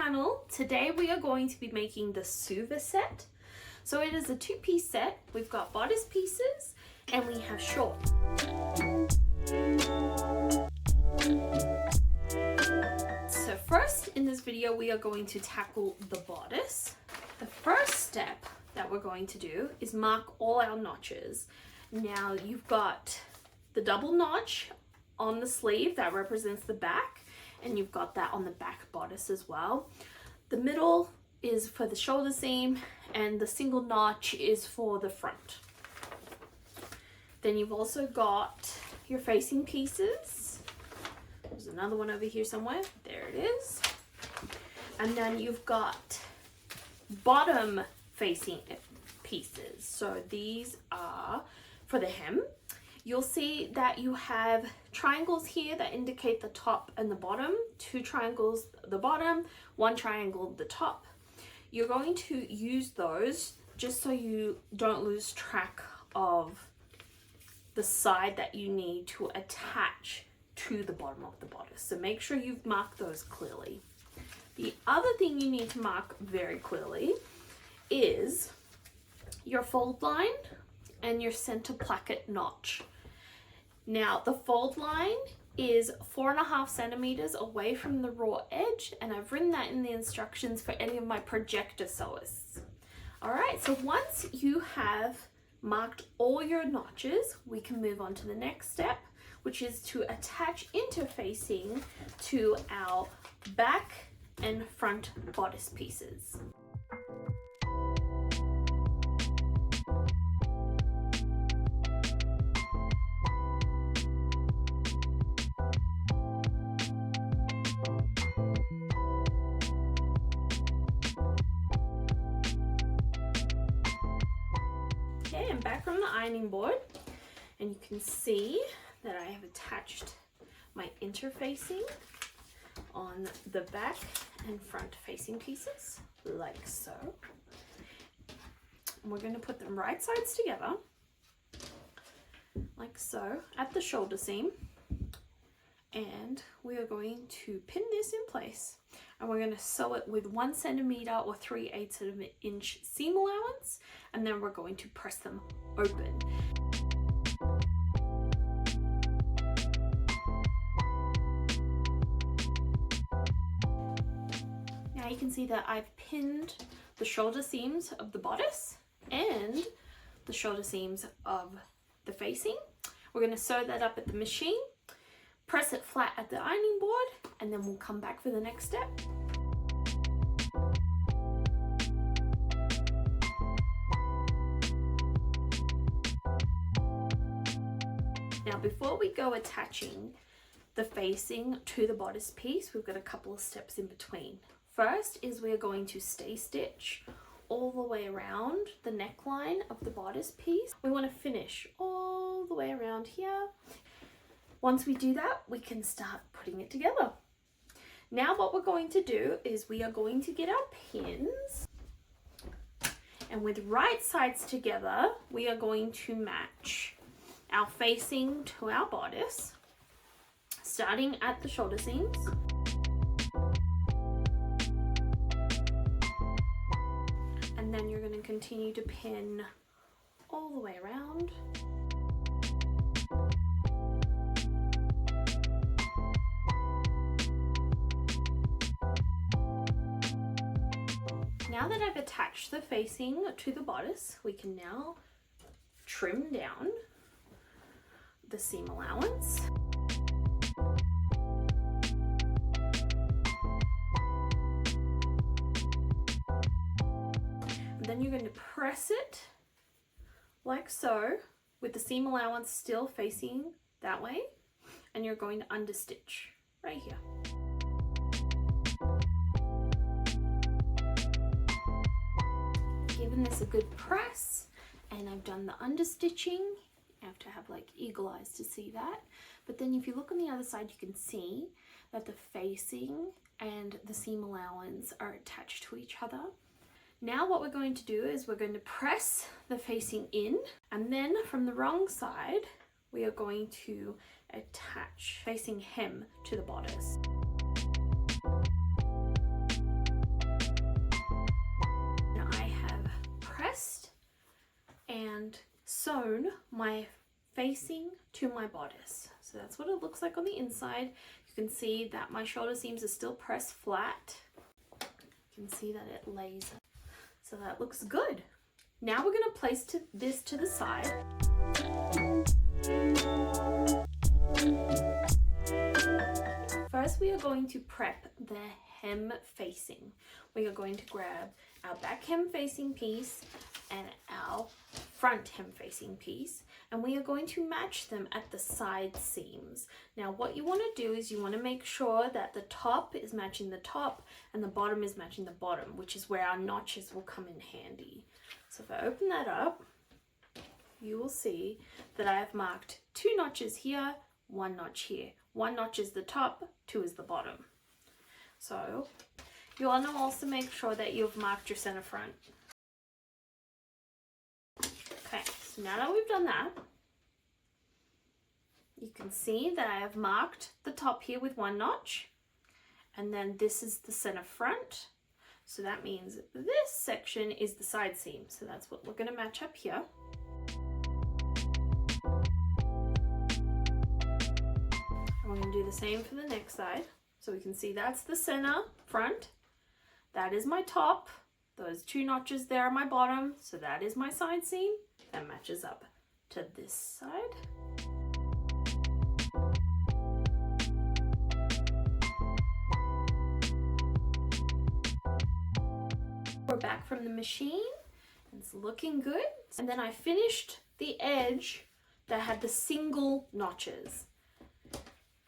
channel. Today we are going to be making the Suva set. So it is a two-piece set. We've got bodice pieces and we have short. So first in this video we are going to tackle the bodice. The first step that we're going to do is mark all our notches. Now you've got the double notch on the sleeve that represents the back, and you've got that on the back bodice as well. The middle is for the shoulder seam and the single notch is for the front. Then you've also got your facing pieces. There's another one over here somewhere. There it is. And then you've got bottom facing pieces. So these are for the hem. You'll see that you have triangles here that indicate the top and the bottom, 2 triangles the bottom, 1 triangle the top. You're going to use those just so you don't lose track of the side that you need to attach to the bottom of the bodice. So make sure you've marked those clearly. The other thing you need to mark very clearly is your fold line and your center placket notch. Now the fold line is 4.5 centimeters away from the raw edge, and I've written that in the instructions for any of my projector sewists. Alright, so once you have marked all your notches, we can move on to the next step, which is to attach interfacing to our back and front bodice pieces. Okay, I'm back from the ironing board, and you can see that I have attached my interfacing on the back and front facing pieces, like so. And we're going to put them right sides together, like so, at the shoulder seam. And we are going to pin this in place, and we're going to sew it with 1 centimeter or 3/8 of an inch seam allowance, and then we're going to press them open. Now you can see that I've pinned the shoulder seams of the bodice and the shoulder seams of the facing. We're going to sew that up at the machine, press it flat at the ironing board, and then we'll come back for the next step. Now before we go attaching the facing to the bodice piece, we've got a couple of steps in between. First is we're going to stay stitch all the way around the neckline of the bodice piece. We want to finish all the way around here. Once we do that, we can start putting it together. Now what we're going to do is we are going to get our pins, and with right sides together, we are going to match our facing to our bodice, starting at the shoulder seams. And then you're going to continue to pin all the way around. Now that I've attached the facing to the bodice, we can now trim down the seam allowance. And then you're going to press it like so, with the seam allowance still facing that way, and you're going to understitch right here. Given this a good press, and I've done the understitching. You have to have like eagle eyes to see that. But then if you look on the other side, you can see that the facing and the seam allowance are attached to each other. Now what we're going to do is we're going to press the facing in, and then from the wrong side, we are going to attach facing hem to the bodice. sewn my facing to my bodice. So that's what it looks like on the inside. You can see that my shoulder seams are still pressed flat. You can see that it lays. So that looks good. Now we're going to place this to the side. First, we are going to prep the hem facing. We are going to grab our back hem facing piece and our front hem facing piece, and we are going to match them at the side seams. Now what you want to do is you want to make sure that the top is matching the top and the bottom is matching the bottom, which is where our notches will come in handy. So if I open that up, you will see that I have marked 2 notches here, 1 notch here. 1 notch is the top, 2 is the bottom. So you want to also make sure that you've marked your center front. Okay, so now that we've done that, you can see that I have marked the top here with 1 notch, and then this is the center front. So that means this section is the side seam. So that's what we're going to match up here. And we're going to do the same for the next side. So we can see that's the center front. That is my top. Those 2 notches there are my bottom. So that is my side seam. That matches up to this side. We're back from the machine. It's looking good. And then I finished the edge that had the single notches.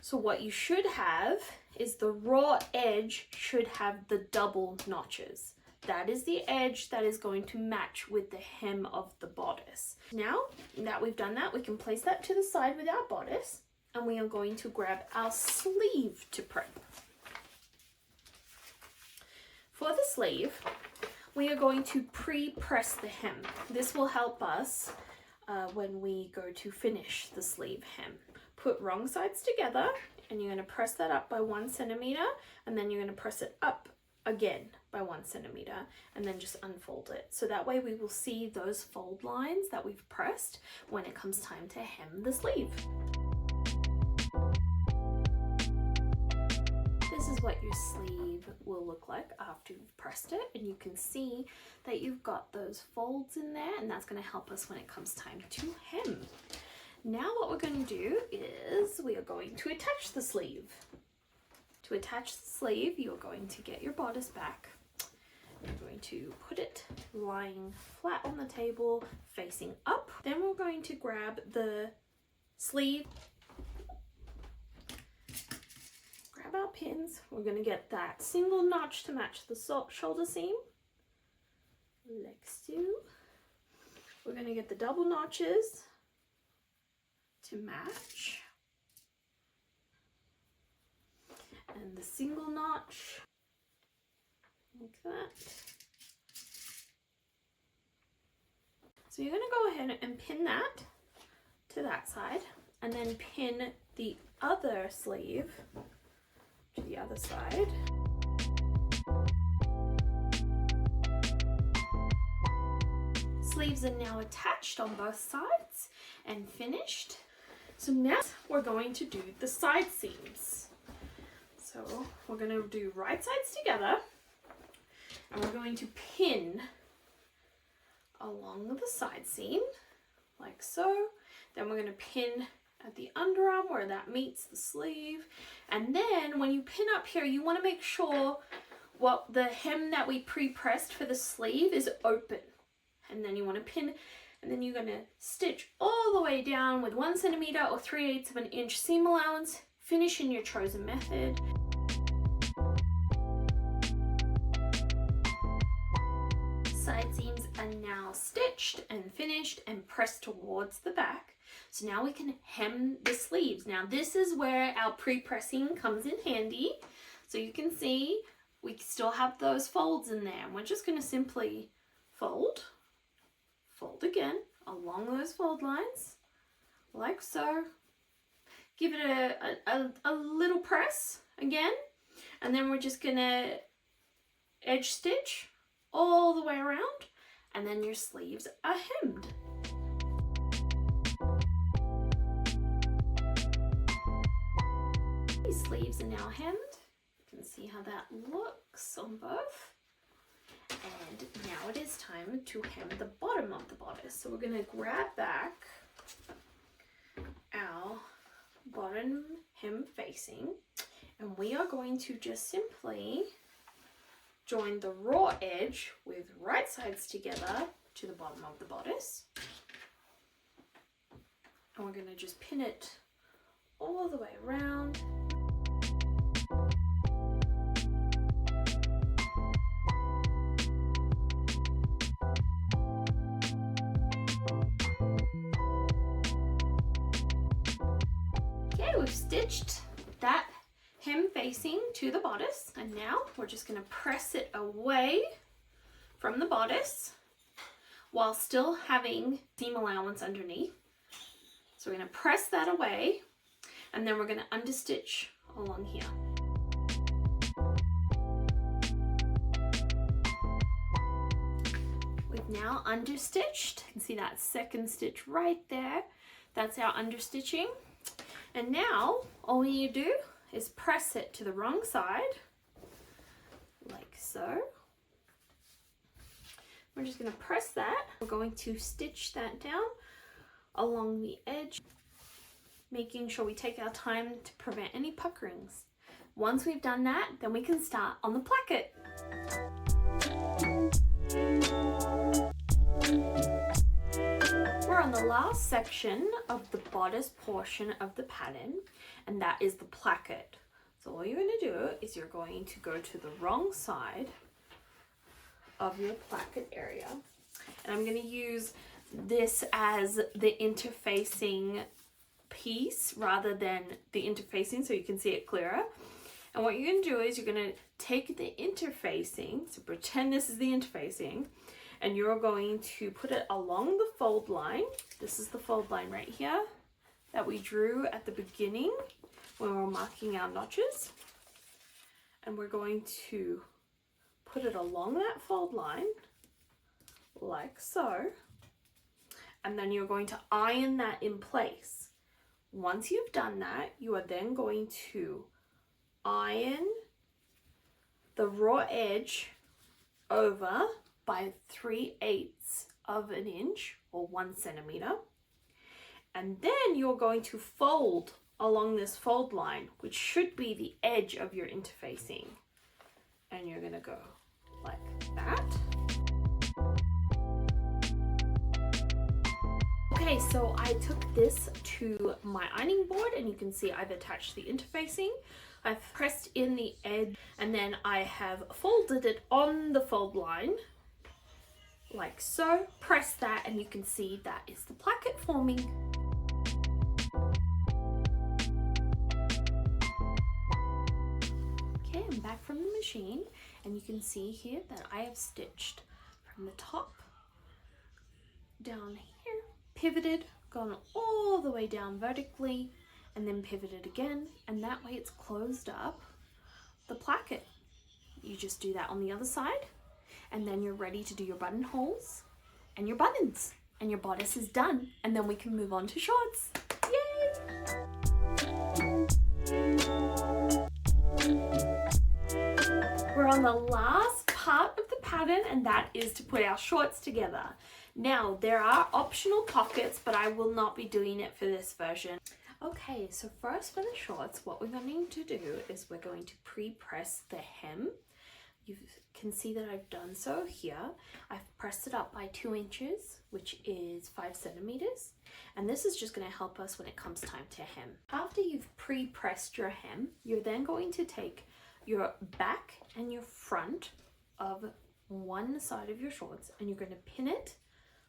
So what you should have is the raw edge should have the double notches. That is the edge that is going to match with the hem of the bodice. Now that we've done that, we can place that to the side with our bodice, and we are going to grab our sleeve to prep. For the sleeve, we are going to pre-press the hem. This will help us when we go to finish the sleeve hem. Put wrong sides together, and you're going to press that up by 1 centimeter, and then you're going to press it up again by 1 centimeter, and then just unfold it. So that way we will see those fold lines that we've pressed when it comes time to hem the sleeve. This is what your sleeve will look like after you've pressed it, and you can see that you've got those folds in there, and that's going to help us when it comes time to hem. Now what we're going to do is we are going to attach the sleeve. To attach the sleeve, you're going to get your bodice back. You're going to put it lying flat on the table, facing up. Then we're going to grab the sleeve, grab our pins. We're going to get that single notch to match the shoulder seam, like so. We're going to get the double notches to match, and the single notch like that. So you're going to go ahead and pin that to that side, and then pin the other sleeve to the other side. Sleeves are now attached on both sides and finished. So now we're going to do the side seams. So we're going to do right sides together, and we're going to pin along the side seam like so. Then we're going to pin at the underarm where that meets the sleeve, and then when you pin up here, you want to make sure what the hem that we pre-pressed for the sleeve is open, and then you want to pin. And then you're going to stitch all the way down with 1 centimeter or 3/8 of an inch seam allowance. Finish in your chosen method. Side seams are now stitched and finished and pressed towards the back. So now we can hem the sleeves. Now this is where our pre-pressing comes in handy. So you can see we still have those folds in there. And we're just going to simply fold again along those fold lines, like so. Give it a little press again, and then we're just gonna edge stitch all the way around, and then your sleeves are hemmed. sleeves are now hemmed. You can see how that looks on both. And now it is time to hem the bottom of the bodice. So we're going to grab back our bottom hem facing, and we are going to just simply join the raw edge with right sides together to the bottom of the bodice. And we're going to just pin it all the way around. Okay, we've stitched that hem facing to the bodice, and now we're just going to press it away from the bodice while still having seam allowance underneath. So we're going to press that away, and then we're going to understitch along here. We've now understitched. You can see that second stitch right there. That's our understitching. And now all we need to do is press it to the wrong side, like so. We're just going to press that. We're going to stitch that down along the edge, making sure we take our time to prevent any puckerings. Once we've done that, then we can start on the placket. We're on the last section of the bodice portion of the pattern, and that is the placket. So all you're going to do is you're going to go to the wrong side of your placket area, and I'm going to use this as the interfacing piece rather than the interfacing, so you can see it clearer. And what you're going to do is you're going to take the interfacing, so pretend this is the interfacing, and you're going to put it along the fold line. This is the fold line right here that we drew at the beginning when we were marking our notches. And we're going to put it along that fold line, like so. And then you're going to iron that in place. Once you've done that, you are then going to iron the raw edge over by 3/8 of an inch or 1 centimeter. And then you're going to fold along this fold line, which should be the edge of your interfacing. And you're going to go like that. Okay, so I took this to my ironing board, and you can see I've attached the interfacing. I've pressed in the edge, and then I have folded it on the fold line, like so. Press that, and you can see that is the placket forming. Okay, I'm back from the machine, and you can see here that I have stitched from the top down here, pivoted, gone all the way down vertically, and then pivoted again, and that way it's closed up the placket. You just do that on the other side, and then you're ready to do your buttonholes and your buttons, and your bodice is done, and then we can move on to shorts. Yay! We're on the last part of the pattern, and that is to put our shorts together. Now, there are optional pockets, but I will not be doing it for this version. Okay, so first for the shorts, what we're going to do is we're going to pre-press the hem. You can see that I've done so here. I've pressed it up by 2 inches, which is 5 centimeters. And this is just going to help us when it comes time to hem. After you've pre-pressed your hem, you're then going to take your back and your front of one side of your shorts, and you're going to pin it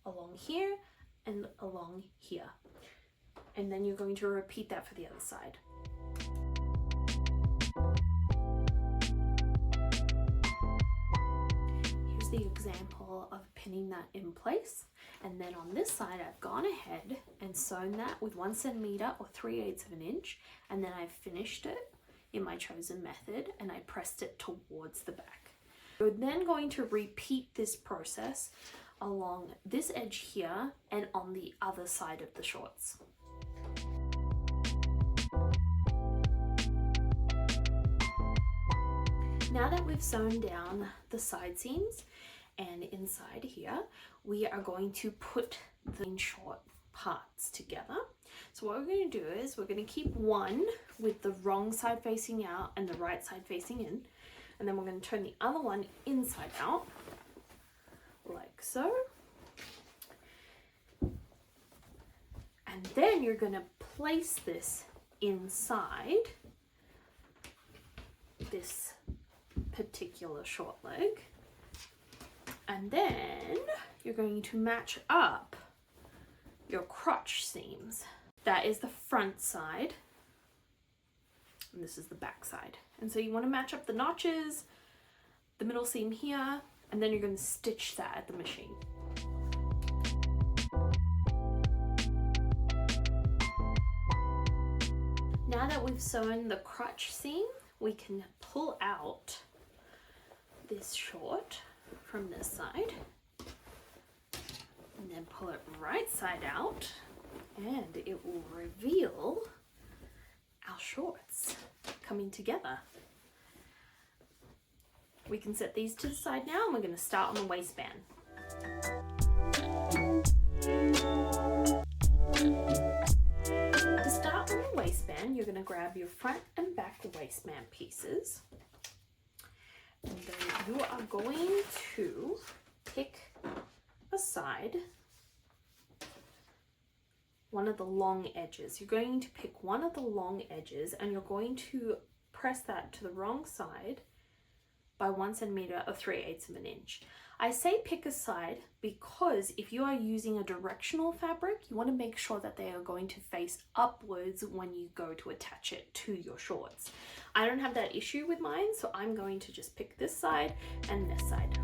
along here and along here. And then you're going to repeat that for the other side. Here's the example of pinning that in place. And then on this side, I've gone ahead and sewn that with 1 centimeter or 3/8 of an inch. And then I've finished it in my chosen method, and I pressed it towards the back. We're then going to repeat this process along this edge here and on the other side of the shorts. Now that we've sewn down the side seams and inside here, we are going to put the short parts together. So what we're going to do is we're going to keep one with the wrong side facing out and the right side facing in, and then we're going to turn the other one inside out like so. And then you're going to place this inside this particular short leg, and then you're going to match up your crotch seams. That is the front side and this is the back side, and so you want to match up the notches, the middle seam here, and then you're going to stitch that at the machine. Now that we've sewn the crotch seam, we can pull out this short from this side and then pull it right side out, and it will reveal our shorts coming together. We can set these to the side now, and we're going to start on the waistband. To start on the waistband, you're going to grab your front and back waistband pieces, and then you are going to pick aside one of the long edges. You're going to pick one of the long edges, and you're going to press that to the wrong side by 1 centimeter or 3/8 of an inch. I say pick a side because if you are using a directional fabric, you want to make sure that they are going to face upwards when you go to attach it to your shorts. I don't have that issue with mine, so I'm going to just pick this side and this side.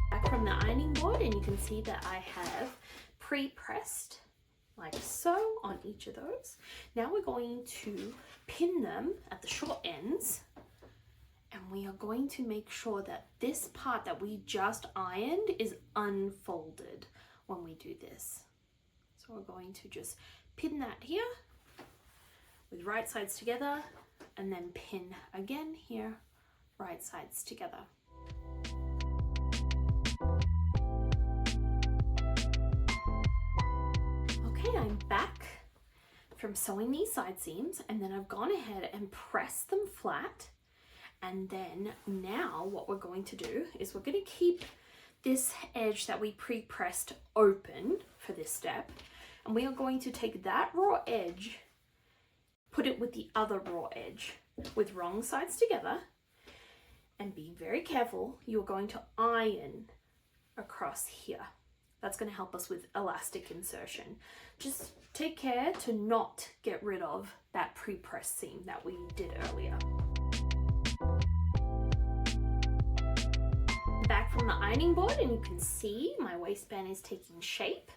Back from the ironing board, and you can see that I have pre-pressed like so on each of those. Now we're going to pin them at the short ends, and we are going to make sure that this part that we just ironed is unfolded when we do this. So we're going to just pin that here with right sides together, and then pin again here, right sides together. Okay, I'm back from sewing these side seams, and then I've gone ahead and pressed them flat. And then now what we're going to do is we're going to keep this edge that we pre-pressed open for this step, and we are going to take that raw edge, put it with the other raw edge with wrong sides together, and be very careful, you're going to iron across here. That's going to help us with elastic insertion. Just take care to not get rid of that pre-pressed seam that we did earlier. Back from the ironing board, and you can see my waistband is taking shape.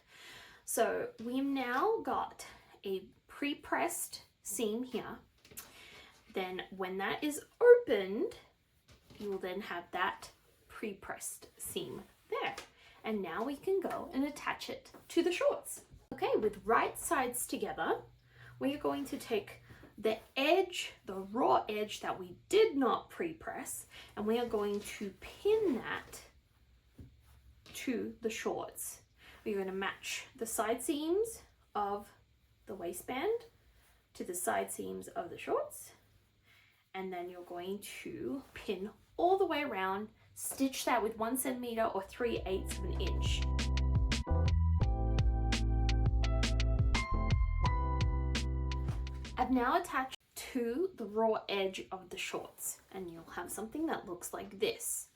So we've now got a pre-pressed seam here. Then when that is opened, you will then have that pre-pressed seam there. And now we can go and attach it to the shorts. Okay, with right sides together, we are going to take the edge, the raw edge that we did not pre-press, and we are going to pin that to the shorts. We're going to match the side seams of the waistband to the side seams of the shorts, and then you're going to pin all the way around, stitch that with 1 centimeter or 3/8 of an inch. I've now attached to the raw edge of the shorts, and you'll have something that looks like this.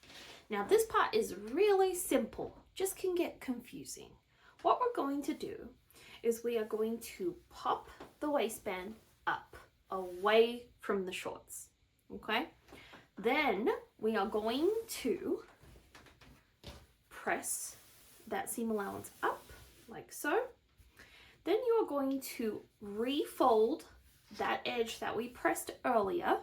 Now this part is really simple, just can get confusing. What we're going to do is we are going to pop the waistband up away from the shorts, okay? Then we are going to press that seam allowance up like so. Then you are going to refold that edge that we pressed earlier,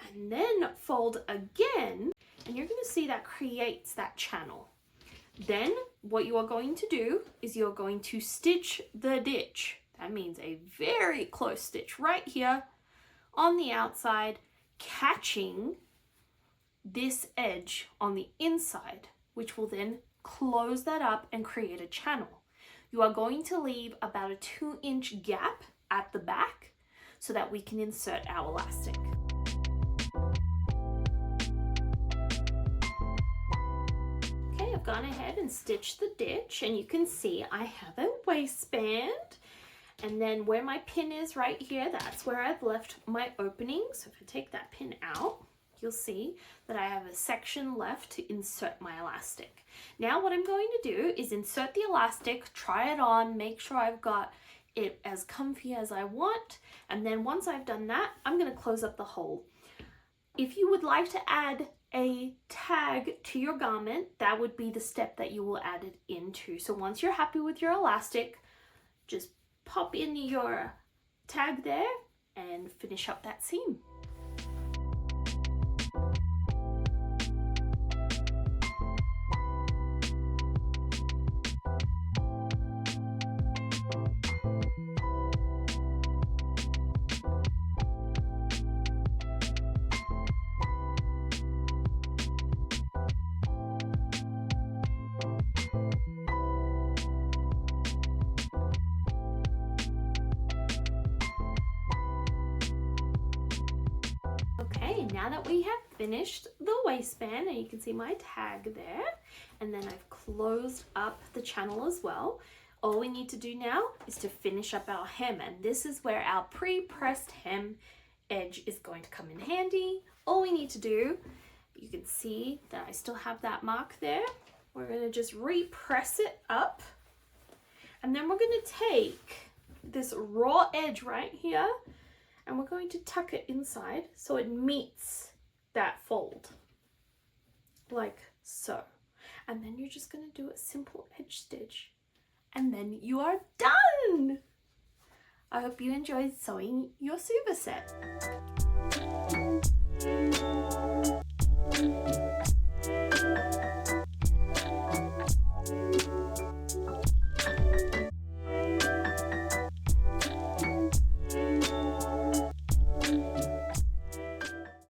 and then fold again, and you're going to see that creates that channel. Then what you are going to do is you're going to stitch the ditch That means a very close stitch right here on the outside, catching this edge on the inside, which will then close that up and create a channel. You are going to leave about a 2-inch gap at the back so that we can insert our elastic. Okay, I've gone ahead and stitched the ditch, and you can see I have a waistband. And then where my pin is right here, that's where I've left my opening. So if I take that pin out, you'll see that I have a section left to insert my elastic. Now what I'm going to do is insert the elastic, try it on, make sure I've got it as comfy as I want. And then once I've done that, I'm going to close up the hole. If you would like to add a tag to your garment, that would be the step that you will add it into. So once you're happy with your elastic, just pop in your tag there and finish up that seam. Okay, now that we have finished the waistband, and you can see my tag there, and then I've closed up the channel as well, all we need to do now is to finish up our hem, and this is where our pre-pressed hem edge is going to come in handy. All we need to do, you can see that I still have that mark there. We're going to just repress it up, and then we're going to take this raw edge right here, and we're going to tuck it inside so it meets that fold, like so. And then you're just going to do a simple edge stitch, and then you are done! I hope you enjoyed sewing your Suva set.